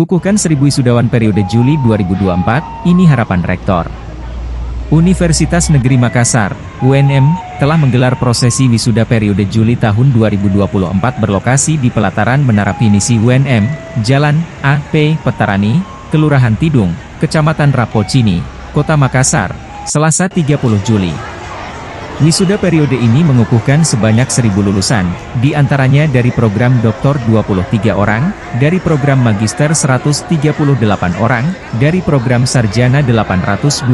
Kukuhkan 1000 wisudawan periode Juli 2024, ini harapan Rektor. Universitas Negeri Makassar, UNM, telah menggelar prosesi wisuda periode Juli tahun 2024 berlokasi di pelataran Menara Pinisi UNM, Jalan A.P. Petarani, Kelurahan Tidung, Kecamatan Rapocini, Kota Makassar, Selasa 30 Juli. Wisuda periode ini mengukuhkan sebanyak 1000 lulusan, di antaranya dari program doktor 23 orang, dari program magister 138 orang, dari program sarjana 829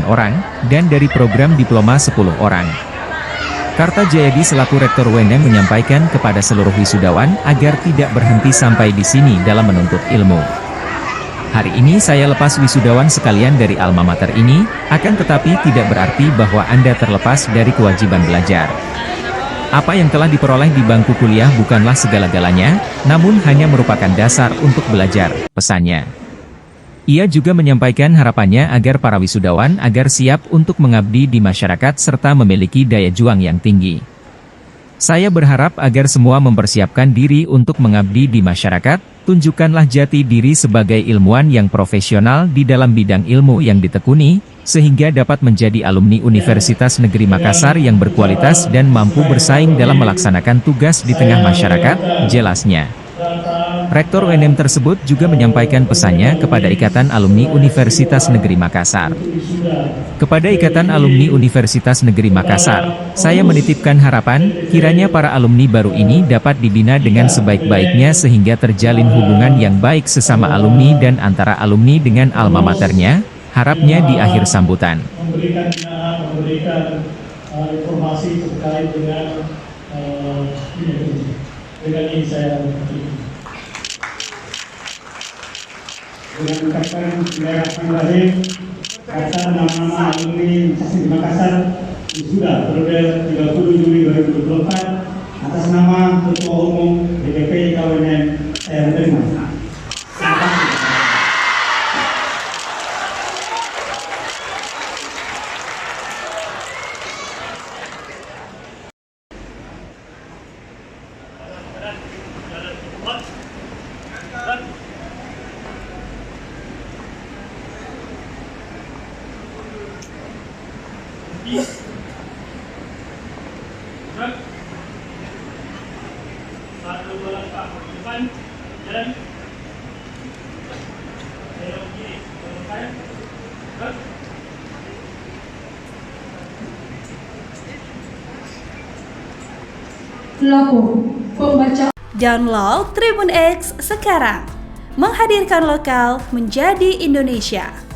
orang, dan dari program diploma 10 orang. Kartajayadi selaku Rektor UNM menyampaikan kepada seluruh wisudawan agar tidak berhenti sampai di sini dalam menuntut ilmu. Hari ini saya lepas wisudawan sekalian dari alma mater ini, akan tetapi tidak berarti bahwa Anda terlepas dari kewajiban belajar. Apa yang telah diperoleh di bangku kuliah bukanlah segala-galanya, namun hanya merupakan dasar untuk belajar, pesannya. Ia juga menyampaikan harapannya agar para wisudawan agar siap untuk mengabdi di masyarakat serta memiliki daya juang yang tinggi. Saya berharap agar semua mempersiapkan diri untuk mengabdi di masyarakat, tunjukkanlah jati diri sebagai ilmuwan yang profesional di dalam bidang ilmu yang ditekuni, sehingga dapat menjadi alumni Universitas Negeri Makassar yang berkualitas dan mampu bersaing dalam melaksanakan tugas di tengah masyarakat, jelasnya. Rektor UNM tersebut juga menyampaikan pesannya kepada Ikatan Alumni Universitas Negeri Makassar. Kepada Ikatan Alumni Universitas Negeri Makassar, saya menitipkan harapan, kiranya para alumni baru ini dapat dibina dengan sebaik-baiknya sehingga terjalin hubungan yang baik sesama alumni dan antara alumni dengan alma maternya, harapnya di akhir sambutan. Memberikan informasi terkait dengan ini saya dengan ucapkan bismillahirrahmanirrahim atas nama-nama alumni Universitas Makassar wisuda periode 30 Juli 2024 atas nama Ketua Umum DPP KUNM saya menerima. Satu dua langkah depan, jalan. Belok kiri, belok kanan. Logo pembaca. Download Tribun X sekarang, menghadirkan lokal menjadi Indonesia.